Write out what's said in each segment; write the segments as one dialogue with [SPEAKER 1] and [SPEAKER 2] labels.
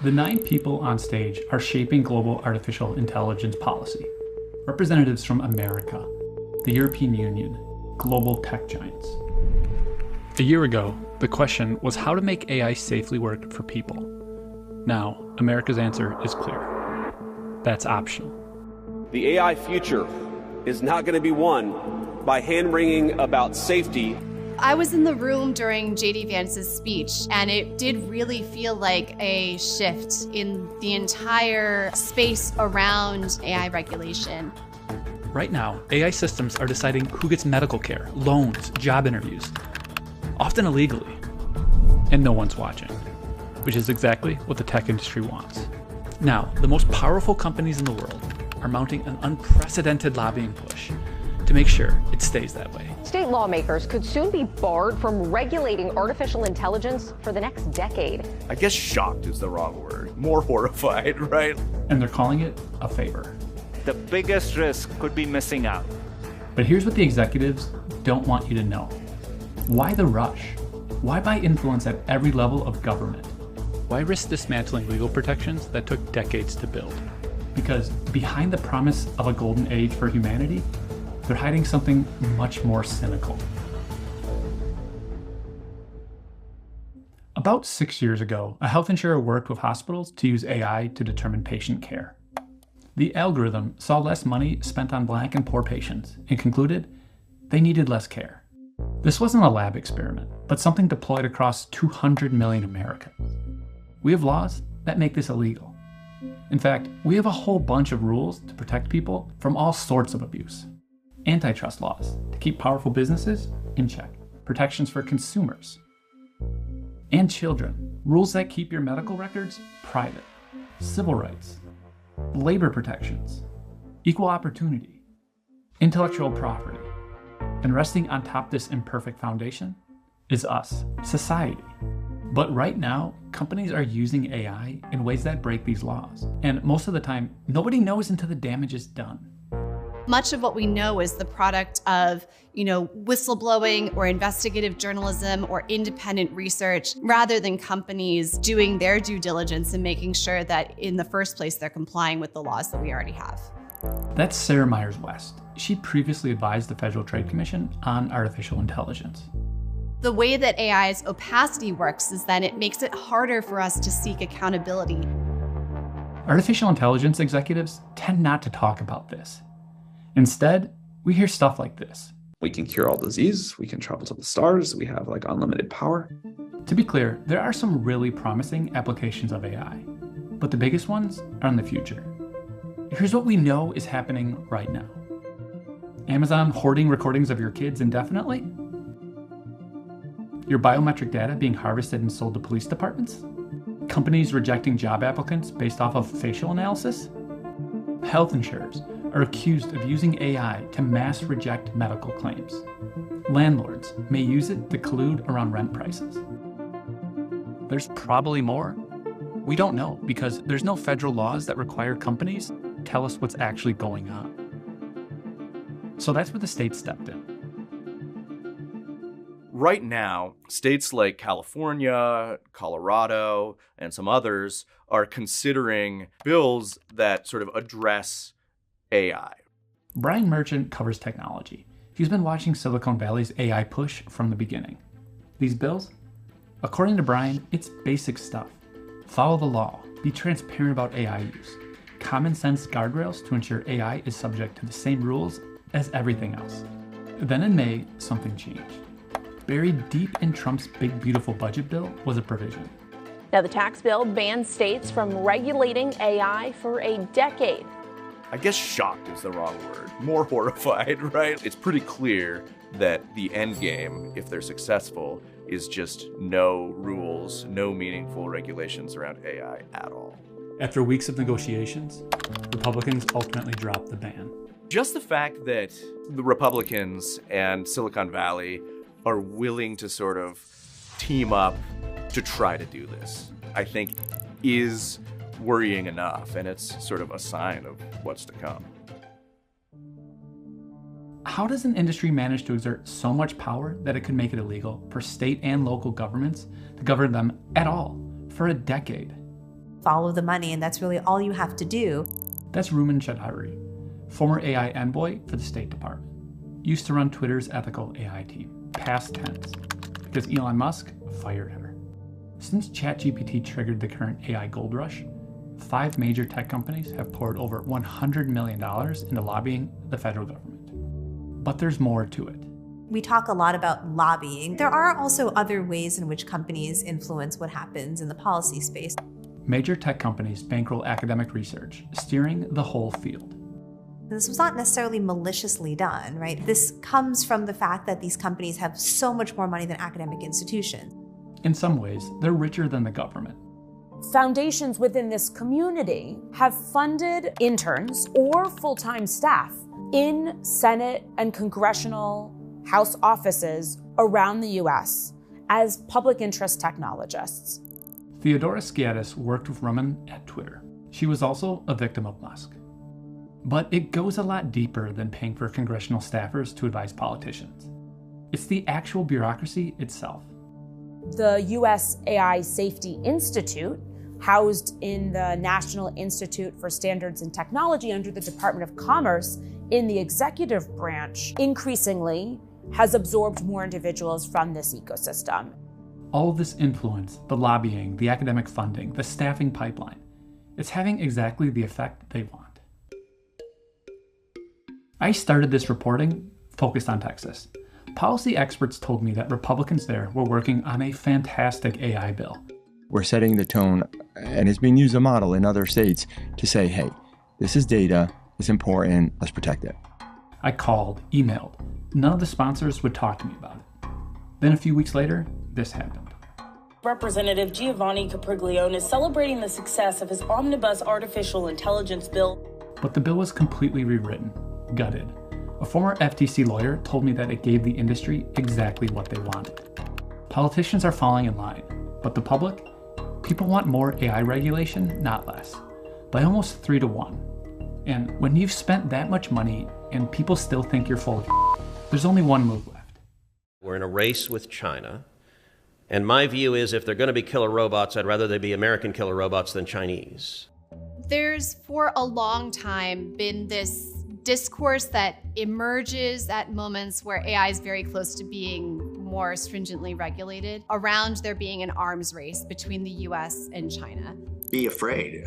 [SPEAKER 1] The 9 people on stage are shaping global artificial intelligence policy. Representatives from America, the European Union, global tech giants. A year ago, the question was how to make AI safely work for people. Now, America's answer is clear. That's optional.
[SPEAKER 2] The AI future is not going to be won by hand-wringing about safety.
[SPEAKER 3] I was in the room during J.D. Vance's speech, and it did really feel like a shift in the entire space around AI regulation.
[SPEAKER 1] Right now, AI systems are deciding who gets medical care, loans, job interviews, often illegally, and no one's watching, which is exactly what the tech industry wants. Now, the most powerful companies in the world are mounting an unprecedented lobbying push to make sure it stays that way.
[SPEAKER 4] State lawmakers could soon be barred from regulating artificial intelligence for the next decade.
[SPEAKER 5] I guess shocked is the wrong word. More horrified, right?
[SPEAKER 1] And they're calling it a favor.
[SPEAKER 6] The biggest risk could be missing out.
[SPEAKER 1] But here's what the executives don't want you to know. Why the rush? Why buy influence at every level of government? Why risk dismantling legal protections that took decades to build? Because behind the promise of a golden age for humanity, they're hiding something much more cynical. About 6 years ago, a health insurer worked with hospitals to use AI to determine patient care. The algorithm saw less money spent on Black and poor patients and concluded they needed less care. This wasn't a lab experiment, but something deployed across 200 million Americans. We have laws that make this illegal. In fact, we have a whole bunch of rules to protect people from all sorts of abuse. Antitrust laws to keep powerful businesses in check, protections for consumers and children, rules that keep your medical records private, civil rights, labor protections, equal opportunity, intellectual property. And resting on top of this imperfect foundation is us, society. But right now, companies are using AI in ways that break these laws. And most of the time, nobody knows until the damage is done.
[SPEAKER 3] Much of what we know is the product of, whistleblowing or investigative journalism or independent research, rather than companies doing their due diligence and making sure that in the first place they're complying with the laws that we already have.
[SPEAKER 1] That's Sarah Myers West. She previously advised the Federal Trade Commission on artificial intelligence.
[SPEAKER 3] The way that AI's opacity works is that it makes it harder for us to seek accountability.
[SPEAKER 1] Artificial intelligence executives tend not to talk about this. Instead, we hear stuff like this.
[SPEAKER 7] We can cure all disease, we can travel to the stars, we have unlimited power.
[SPEAKER 1] To be clear, there are some really promising applications of AI, but the biggest ones are in the future. Here's what we know is happening right now. Amazon hoarding recordings of your kids indefinitely? Your biometric data being harvested and sold to police departments? Companies rejecting job applicants based off of facial analysis? Health insurers are accused of using AI to mass reject medical claims. Landlords may use it to collude around rent prices. There's probably more. We don't know because there's no federal laws that require companies to tell us what's actually going on. So that's where the state stepped in.
[SPEAKER 5] Right now, states like California, Colorado, and some others are considering bills that sort of address AI.
[SPEAKER 1] Brian Merchant covers technology. He's been watching Silicon Valley's AI push from the beginning. These bills? According to Brian, it's basic stuff. Follow the law, be transparent about AI use, common sense guardrails to ensure AI is subject to the same rules as everything else. Then in May, something changed. Buried deep in Trump's big beautiful budget bill was a provision.
[SPEAKER 4] Now, the tax bill bans states from regulating AI for a decade.
[SPEAKER 5] I guess shocked is the wrong word. More horrified, right? It's pretty clear that the end game, if they're successful, is just no rules, no meaningful regulations around AI at all.
[SPEAKER 1] After weeks of negotiations, Republicans ultimately dropped the ban.
[SPEAKER 5] Just the fact that the Republicans and Silicon Valley are willing to sort of team up to try to do this, I think is worrying enough, and it's sort of a sign of what's to come.
[SPEAKER 1] How does an industry manage to exert so much power that it could make it illegal for state and local governments to govern them at all for a decade?
[SPEAKER 8] Follow the money, and that's really all you have to do.
[SPEAKER 1] That's Ruman Chowdhury, former AI envoy for the State Department. Used to run Twitter's ethical AI team, past tense, because Elon Musk fired her. Since ChatGPT triggered the current AI gold rush, 5 major tech companies have poured over $100 million into lobbying the federal government. But there's more to it.
[SPEAKER 8] We talk a lot about lobbying. There are also other ways in which companies influence what happens in the policy space.
[SPEAKER 1] Major tech companies bankroll academic research, steering the whole field.
[SPEAKER 8] This was not necessarily maliciously done, right? This comes from the fact that these companies have so much more money than academic institutions.
[SPEAKER 1] In some ways, they're richer than the government.
[SPEAKER 9] Foundations within this community have funded interns or full-time staff in Senate and congressional House offices around the US as public interest technologists.
[SPEAKER 1] Theodora Skiatis worked with Ruman at Twitter. She was also a victim of Musk. But it goes a lot deeper than paying for congressional staffers to advise politicians. It's the actual bureaucracy itself.
[SPEAKER 9] The US AI Safety Institute, housed in the National Institute for Standards and Technology under the Department of Commerce in the executive branch, increasingly has absorbed more individuals from this ecosystem.
[SPEAKER 1] All of this influence, the lobbying, the academic funding, the staffing pipeline, it's having exactly the effect they want. I started this reporting focused on Texas. Policy experts told me that Republicans there were working on a fantastic AI bill.
[SPEAKER 10] We're setting the tone, and it's being used as a model in other states to say, hey, this is data, it's important, let's protect it.
[SPEAKER 1] I called, emailed. None of the sponsors would talk to me about it. Then a few weeks later, this happened.
[SPEAKER 11] Representative Giovanni Capriglione is celebrating the success of his omnibus artificial intelligence bill.
[SPEAKER 1] But the bill was completely rewritten, gutted. A former FTC lawyer told me that it gave the industry exactly what they wanted. Politicians are falling in line, but the public? People want more AI regulation, not less, by almost 3 to 1. And when you've spent that much money and people still think you're full of there's only one move left.
[SPEAKER 12] We're in a race with China. And my view is if they're going to be killer robots, I'd rather they be American killer robots than Chinese.
[SPEAKER 3] There's for a long time been this discourse that emerges at moments where AI is very close to being more stringently regulated around there being an arms race between the US and China.
[SPEAKER 13] Be afraid,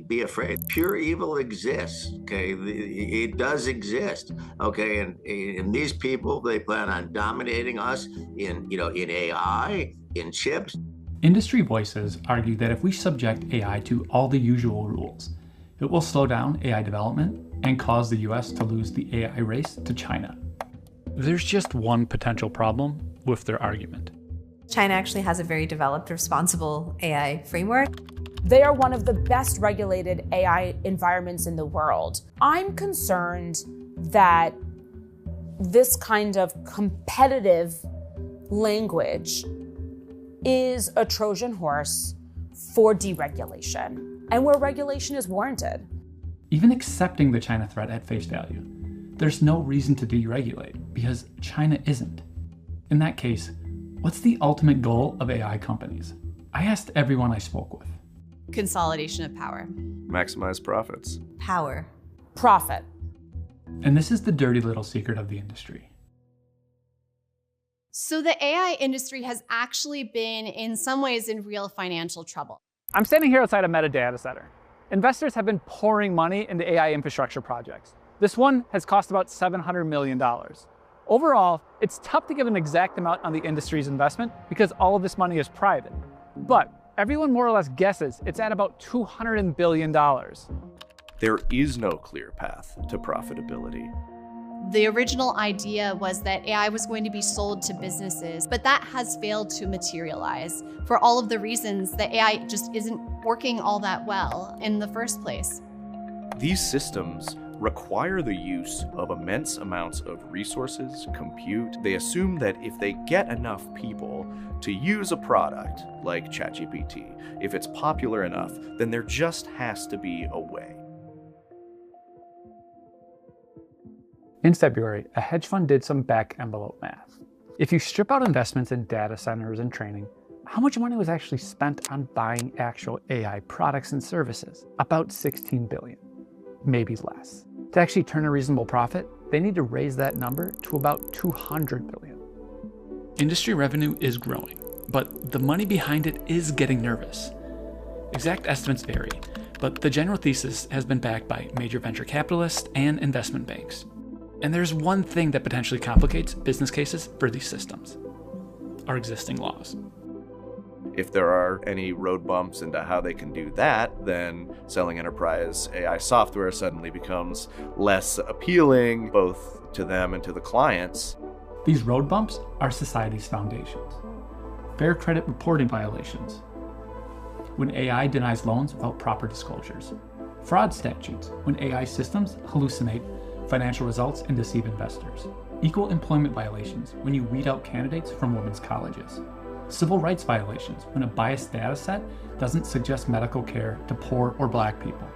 [SPEAKER 13] be afraid. Pure evil exists, okay? It does exist, okay? And these people, they plan on dominating us in AI, in chips.
[SPEAKER 1] Industry voices argue that if we subject AI to all the usual rules, it will slow down AI development and cause the US to lose the AI race to China. There's just one potential problem with their argument.
[SPEAKER 8] China actually has a very developed, responsible AI framework.
[SPEAKER 9] They are one of the best regulated AI environments in the world. I'm concerned that this kind of competitive language is a Trojan horse for deregulation, and where regulation is warranted.
[SPEAKER 1] Even accepting the China threat at face value, there's no reason to deregulate because China isn't. In that case, what's the ultimate goal of AI companies? I asked everyone I spoke with.
[SPEAKER 3] Consolidation of power.
[SPEAKER 5] Maximize profits.
[SPEAKER 8] Power.
[SPEAKER 9] Profit.
[SPEAKER 1] And this is the dirty little secret of the industry.
[SPEAKER 3] So the AI industry has actually been, in some ways, in real financial trouble.
[SPEAKER 14] I'm standing here outside a Meta data center. Investors have been pouring money into AI infrastructure projects. This one has cost about $700 million. Overall, it's tough to give an exact amount on the industry's investment because all of this money is private. But everyone more or less guesses it's at about $200 billion.
[SPEAKER 5] There is no clear path to profitability.
[SPEAKER 3] The original idea was that AI was going to be sold to businesses, but that has failed to materialize for all of the reasons that AI just isn't working all that well in the first place.
[SPEAKER 5] These systems require the use of immense amounts of resources, compute. They assume that if they get enough people to use a product like ChatGPT, if it's popular enough, then there just has to be a way.
[SPEAKER 1] In February, a hedge fund did some back-envelope math. If you strip out investments in data centers and training,
[SPEAKER 14] how much money was actually spent on buying actual AI products and services? About $16 billion, maybe less. To actually turn a reasonable profit, they need to raise that number to about $200 billion. Industry revenue is growing, but the money behind it is getting nervous. Exact estimates vary, but the general thesis has been backed by major venture capitalists and investment banks. And there's one thing that potentially complicates business cases for these systems: our existing laws.
[SPEAKER 5] If there are any road bumps into how they can do that, then selling enterprise AI software suddenly becomes less appealing, both to them and to the clients.
[SPEAKER 1] These road bumps are society's foundations. Fair credit reporting violations, when AI denies loans without proper disclosures. Fraud statutes, when AI systems hallucinate financial results and deceive investors. Equal employment violations, when you weed out candidates from women's colleges. Civil rights violations, when a biased data set doesn't suggest medical care to poor or Black people.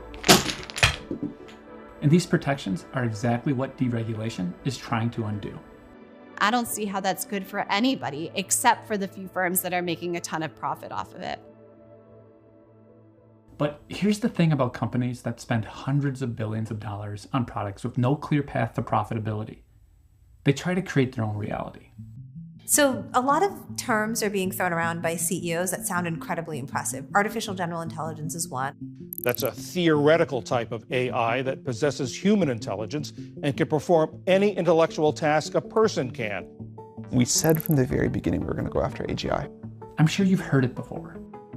[SPEAKER 1] And these protections are exactly what deregulation is trying to undo.
[SPEAKER 3] I don't see how that's good for anybody except for the few firms that are making a ton of profit off of it.
[SPEAKER 1] But here's the thing about companies that spend hundreds of billions of dollars on products with no clear path to profitability. They try to create their own reality.
[SPEAKER 8] So a lot of terms are being thrown around by CEOs that sound incredibly impressive. Artificial general intelligence is one.
[SPEAKER 15] That's a theoretical type of AI that possesses human intelligence and can perform any intellectual task a person can.
[SPEAKER 7] We said from the very beginning we were going to go after AGI.
[SPEAKER 1] I'm sure you've heard it before.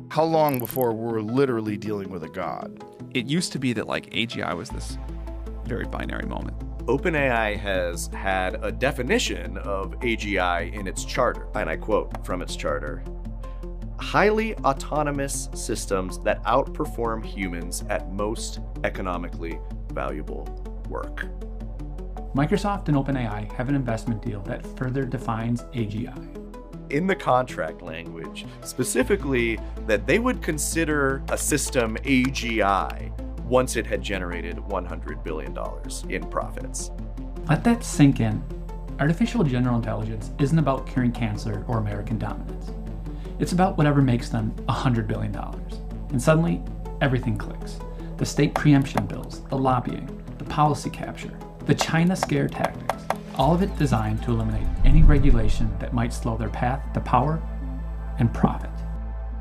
[SPEAKER 16] How long before we're literally dealing with a god?
[SPEAKER 7] It used to be that like AGI was this very binary moment.
[SPEAKER 5] OpenAI has had a definition of AGI in its charter, and I quote from its charter: highly autonomous systems that outperform humans at most economically valuable work.
[SPEAKER 1] Microsoft and OpenAI have an investment deal that further defines AGI.
[SPEAKER 5] In the contract language, specifically that they would consider a system AGI once it had generated $100 billion in profits.
[SPEAKER 1] Let that sink in. Artificial general intelligence isn't about curing cancer or American dominance. It's about whatever makes them $100 billion. And suddenly, everything clicks. The state preemption bills, the lobbying, the policy capture, the China scare tactics, all of it designed to eliminate any regulation that might slow their path to power and profit.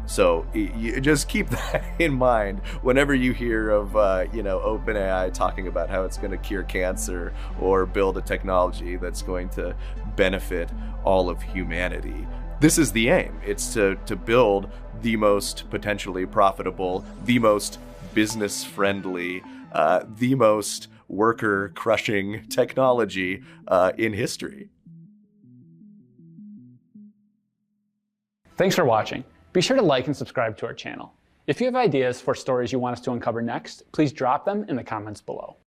[SPEAKER 5] So you just keep that in mind whenever you hear of, OpenAI talking about how it's going to cure cancer or build a technology that's going to benefit all of humanity. This is the aim. It's to build the most potentially profitable, the most business-friendly, the most worker-crushing technology in history.
[SPEAKER 14] Thanks for watching. Be sure to like and subscribe to our channel. If you have ideas for stories you want us to uncover next, please drop them in the comments below.